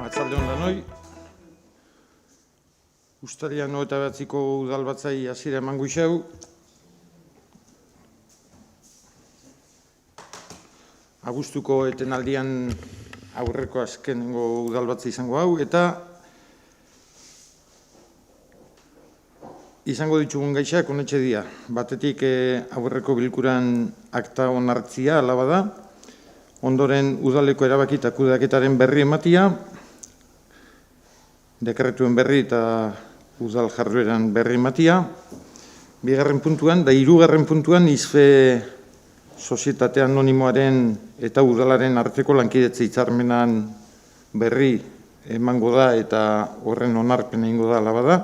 Arratsalde on danoi. Uztailean 29ko udalbatzai hasiera emango izau. Abuztuko etenaldian aurreko azkenengo udalbatzai izango hau, eta izango ditugun gaiak honetxe dira. Batetik aurreko bilkuran akta onartzia, hala bada, ondoren udaleko erabaki eta kudeaketaren berri ematia, dekretuen berri eta udal jardueran berri ematia, bigarren puntuan, da hirugarren puntuan ISFE sozietate anonimoaren eta udalaren arteko lankidetza hitzarmenan berri emango da eta horren onarpena egingo da hala bada.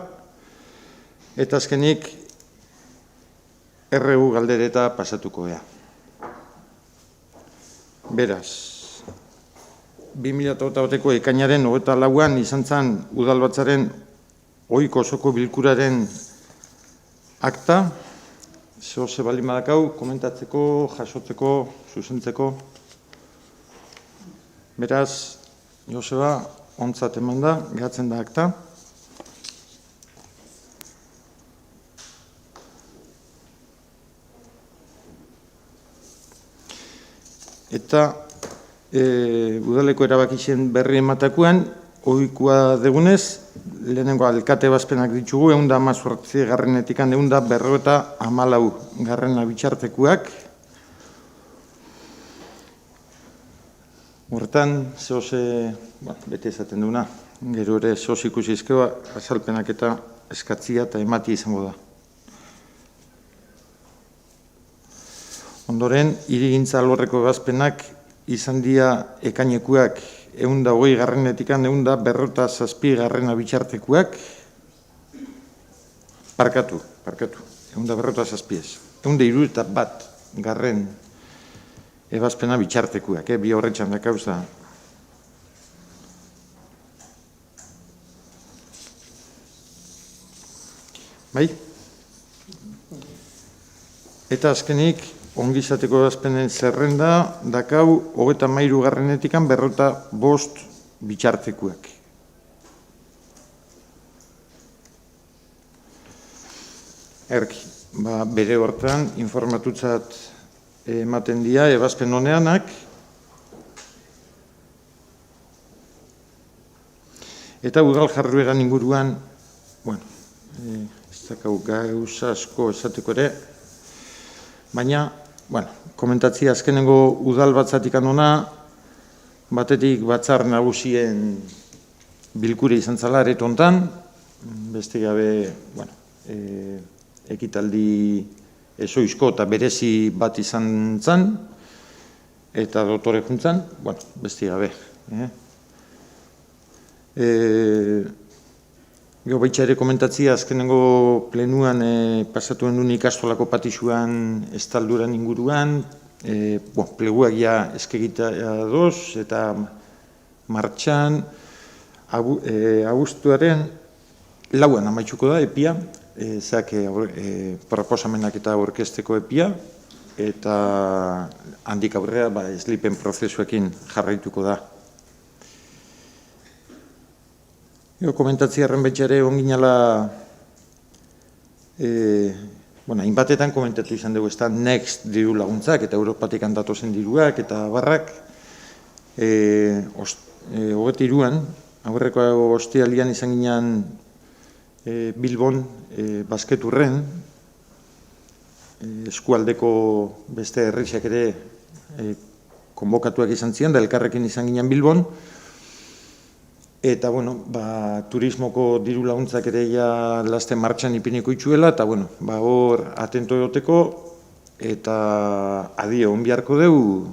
Eta azkenik RU galdereta pasatuko da. Beraz, 2008ko ekainaren 24an izan zen udalbatzaren ohiko osoko bilkuraren akta, ze baldin badakau, komentatzeko, jasotzeko, zuzentzeko. Beraz, Joseba, ontzat eman da, gehatzen da akta. Eta udaleko erabakixen berri ematakoan, ohikoa degunez, lehenengo alkate bazpenak ditugu, 118 garrenetikan 154 garrena bitxartekuak. Horretan, bete esaten duna, gero ere zehoz ikusi izkeba, azalpenak eta eskatzia eta ematia izango da. Ondoren, hirigintza alorreko ebazpenak izan dira ekainekuak 120 garrenetikan 157 garrena bitxartekuak. Parkatu, 157 ez. 161 garren ebazpena bitxartekuak, bi horretxan da kauza. Bai? Eta azkenik, ongizateko ebazpenen zerrenda dakau 33 garrenetikan 55 bitxartekuak. Erki, bere hortan informatutzat ematen dira ebazpen honeanak, eta udal jardueran inguruan, ez dakau gauza asko esateko ere, baina, komentatzia azkenengo udal batzatik anona, batetik batzar nagusien bilkure izan zala areto hontan, beste gabe, ekitaldi ezoizko eta berezi bat izan zen, eta dotore juntzan, beste gabe. Gero baitxa ere komentatzia azkenengo plenuan pasatuen duen ikastolako patixuan estalduran inguruan, pleguak ja eskegita doz eta martxan abuztuaren lauan amaitzuko da epia, proposamenak eta aurkezteko epia, eta handik aurrera eslipen prozesuekin jarraituko da. Komentatzia errenbetxare onginala, hainbatetan komentatu izan dugu, ez da Next diru laguntzak eta Europatik handatozen diruak eta barrak. 23an, aurreko ostialian izan ginen Bilbon, Basketurren, eskualdeko beste herriak ere konbokatuak izan ziren, da elkarrekin izan ginen Bilbon. Eta, turismoko diru laguntzak ere ja lasten martxan ipiniko itxuela, eta, hor atento egoteko, eta adio onbiarko dugu,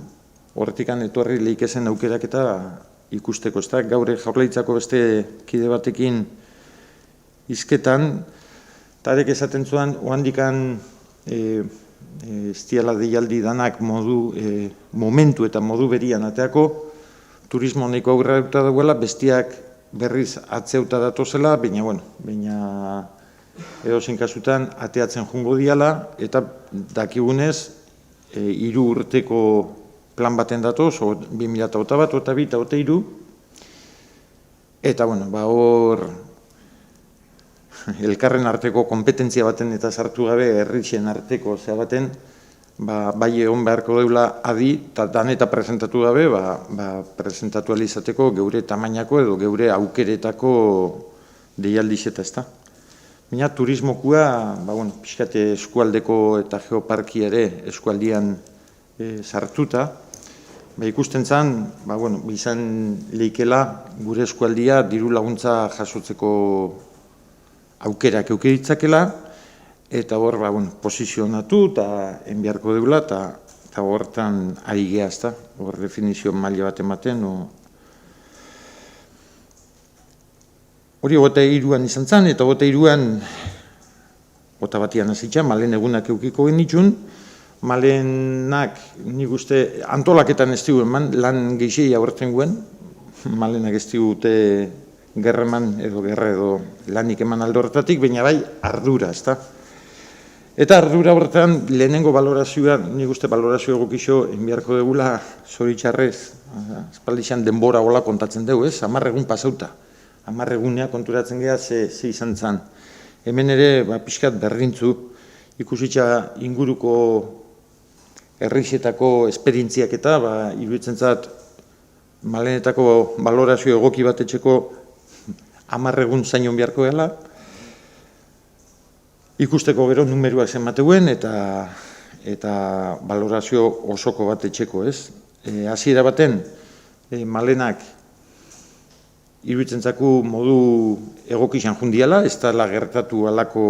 horretikan etorri lehikezen aukerak eta ikusteko, ez da, gaur Jaurlaritzako beste kide batekin izketan, eta arek esaten zuen, ohandikan ez diala deialdi danak momentu eta modu berian ateako, turismo nahiko aurreratuta dagoela, bestiak berriz atzeuta datozela, baina edozein kasutan ateatzen jungo diala, eta dakigunez, 3 urteko plan baten datoz, 2008 bat, 2002 eta 2003, eta hor elkarren arteko kompetentzia baten eta sartu gabe herrixen arteko zea baten, bai egon beharko deula adi, eta dan eta presentatu gabe, presentatu alizateko geure tamainako edo geure aukeretako deialdiz eta ez da. Baina turismokua, pixkate eskualdeko eta geoparki ere eskualdian sartuta, ikusten zen, izan leikela gure eskualdia diru laguntza jasotzeko aukerak eukeritzakela, eta hor, posizionatu eta enbiarko deula, eta hortan ari geha, ez da, hor definizio maila bat ematen. Hori 23an izan zen, eta 23an, 21an azitza, malen egunak eukiko genitxun, malenak, nik uste, antolaketan ez diguen, lan geixei aurten guen, malenak ez digute gerreman edo lanik eman aldo horretatik, baina bai ardura, ez da. Eta ardura horretan lehenengo balorazioa, nik uste balorazio egokixo enbiarko degula zoritxarrez, espaldixan denbora hola kontatzen dugu, ez? 10 egun pasauta, 10 egunea konturatzen geha ze izan zen. Hemen ere, pixkat berdintzu, ikusitza inguruko herrixetako esperientziak eta, iruditzen zat, malenetako balorazio egoki bat etxeko 10 egun zainon beharko dela, ikusteko gero numeruak zenbateuen eta balorazio osoko bat etxeko, ez? Hasiera baten, malenak iruditzen zaku modu egokixan jundiala, ez da gertatu alako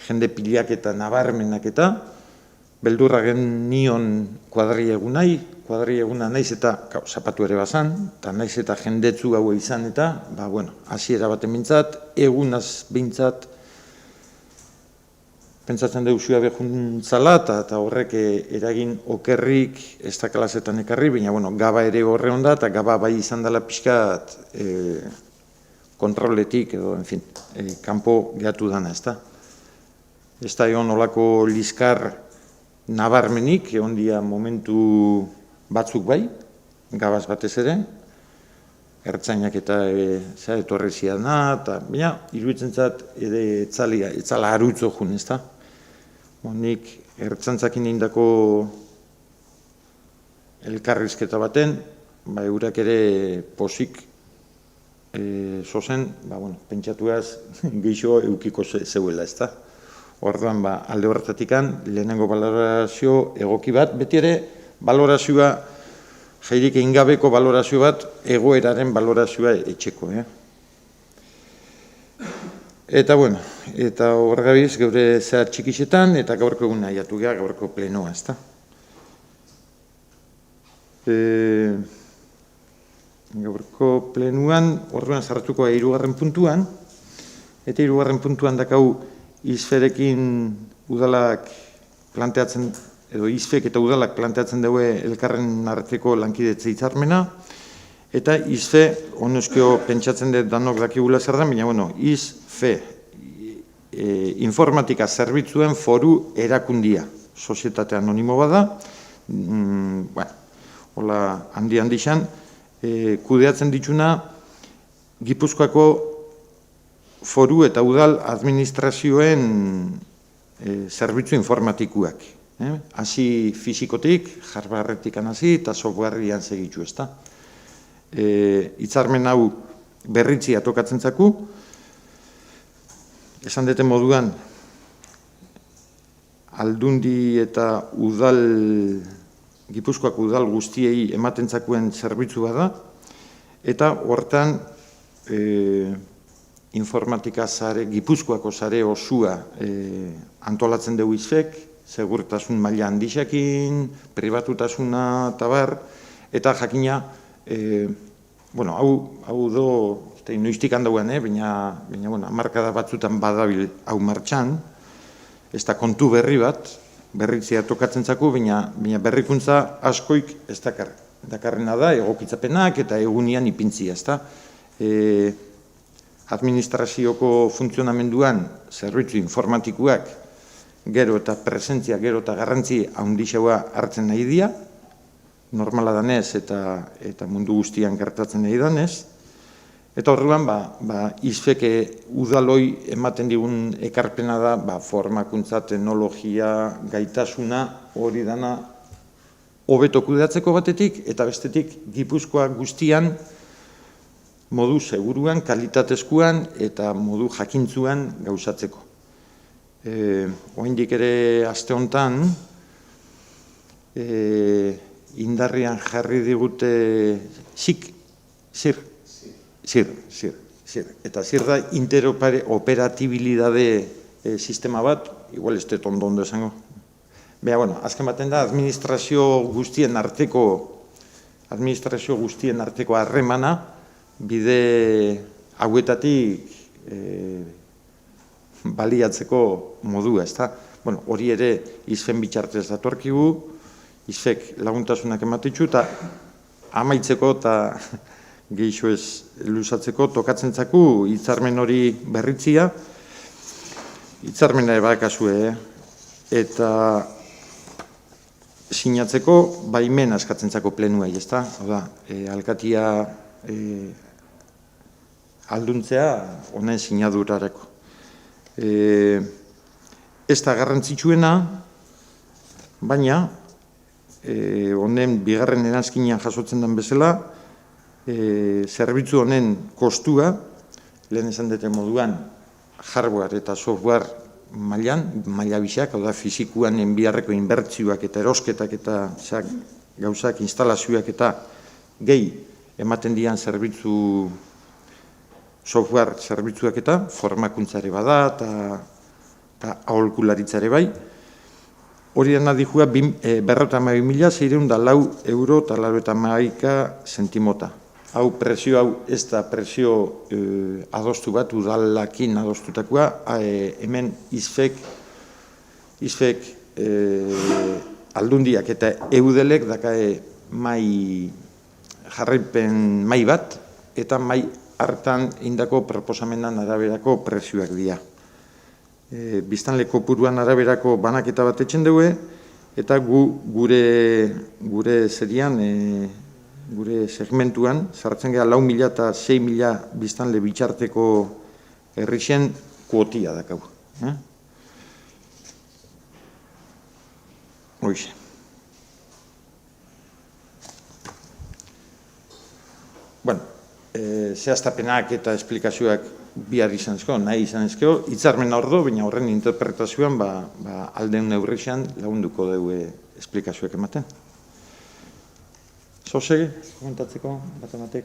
jende pilak eta nabarmenak eta, beldurra gen nion kuadri eguna naiz eta zapatu ere bazan, eta naiz eta jendetzu gaua izan eta, hasiera baten bintzat, egunaz bintzat, pentsatzen dugu zua behuntzala, eta horrek eragin okerrik ez da klasetan ekarri, baina gaba ere horre onda, eta gaba bai izan dela pixkat kontroletik edo, kanpo gehatu dana, ez da. Ez da egon olako liskar nabarmenik, egon dia momentu batzuk bai, gabaz batez ere, ertzainak eta etorri ziadana, eta baina, iruditzen zat, etzala harutzo jun, ez da. Nik ertzantzakin indako elkarrizketa baten, eurak ere posik zozen, pentsatuaz geixo eukiko zeuela, ez da. Orduan, alde horretatikan, lehenengo balorazio egoki bat, beti ere, balorazioa, jairik egin gabeko balorazio bat, egoeraren balorazioa etxeko. Eta, eta horregabiz, geure zehar txikixetan, eta gaurko egun nahiatu geha, gaurko plenoa, ez da. Gaurko plenuan, orduan sartuko 3. puntuan, eta 3. puntuan dakau, izferekin udalak planteatzen, edo izfek eta udalak planteatzen dugu elkarren arteko lankidetze hitzarmena, eta izfe, honezkio pentsatzen dut danok dakigula zer da, baina, izfe, informatika zerbitzuen foru erakundia, sozietate anonimo bada, hola handi xan, kudeatzen dituna, Gipuzkoako foru eta udal administrazioen zerbitzu informatikuak. Hasi fizikotik, hardwaretik hasi eta softwarean segitu, ez da. Hitzarmen hau berritzia tokatzen zaku, esan deten moduan, aldundi eta udal, Gipuzkoako udal guztiei ematen zakuen zerbitzu bada, eta hortan informatika zare, Gipuzkoako zare osua antolatzen dugu izfek, segurtasun maila handixekin, pribatutasuna eta bar, eta jakina, hau do, noiztik handauen, baina markada batzutan badabil hau martxan, ez da kontu berri bat, berritzea tokatzen zaku, baina berrikuntza askoik ez dakar dakarrena da, egokitzapenak eta egunian ipintzia, ezta? Administrazioko funtzionamenduan zerbitzu informatikoak gero eta presentzia, gero eta garrantzi handixaua hartzen nahi dira, normala danez eta mundu guztian gertatzen nahi danez. Eta horrean, ISFEK udaloi ematen digun ekarpena da, formakuntza, teknologia, gaitasuna, hori dana hobeto kudeatzeko batetik, eta bestetik Gipuzkoa guztian modu seguruan, kalitatezkoan eta modu jakintzuan gauzatzeko. Oraindik ere aste honetan, indarrian jarri digute zir. Eta zir da interoperabilidade sistema bat, igual ez dut ondo esango. Baina, bueno, azken baten da, administrazio guztien arteko harremana, bide hauetatik baliatzeko modua, ezta? Bueno, hori ere ISFEN bitartez datorkigu, ISFEK laguntasunak ematitzu, eta amaitzeko eta gehixo ez luzatzeko tokatzen zaku hitzarmen hori berritzia. Hitzarmena badakazue, eta sinatzeko baimen askatzen zako plenuai, ezta? Hau da, alkatia alduntzea honen sinadurareko. Ez da garrantzitsuena, baina honen bigarren eranskinean jasotzen den bezala, zerbitzu honen kostua, lehen esan dute moduan, hardware eta software maila bisak, hau da, fizikuan enbiarreko inbertzioak eta erosketak eta gauzak, instalazioak eta gehi ematen dian zerbitzu software zerbitzuak eta formakuntzare bada eta aholkularitzare bai. Hori dena dihua 52.604 euro eta 91 zentimota. Hau presio hau ez da presio adostu bat, udalakin adostutakoa, hemen ISFEK aldundiak eta eudelek dakae jarraipen mai bat, eta mai hartan indako proposamenan araberako presioak dira. Biztanle kopuruan araberako banaketa bat etxen dugu, eta gure serian, gure segmentuan, sartzen gara 4.000 eta 6.000 biztanle bitxarteko herrixen kuotia dakau. Hoxe. Bueno, zehaztapenak eta esplikazioak bihar izan ezko, nahi izan ezko, hitzarmen ordo, baina horren interpretazioan alden neurrexan lagunduko dugu esplikazioak ematen. Zose, komentatzeko, batematek?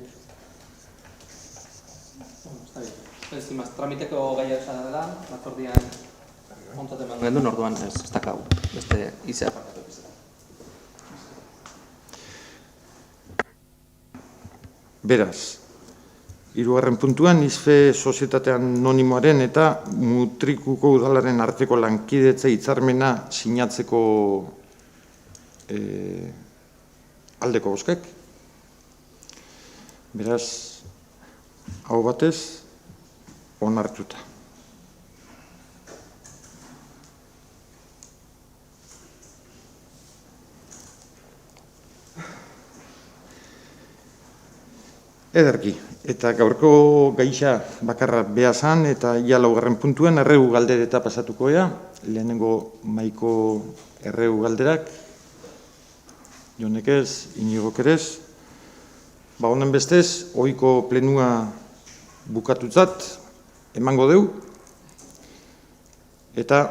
Tramiteko gaia esan dela, batzordian ontaten eman gendu, orduan ez dakau, beste izea parkatu bizera. Beraz, 3. puntuan, ISFE sozietate anonimoaren eta Mutrikuko udalaren arteko lankidetza hitzarmena sinatzeko aldeko bozkek. Beraz, hau batez, onartuta. Ederki, eta gaurko gaixa bakarra behazan, eta ia 4. puntuan erregu galdereta pasatuko ea, lehenengo maiko erregu galderak, Jonek ez, Inigok erez. Honen bestez, ohiko plenua bukatutzat emango deu, eta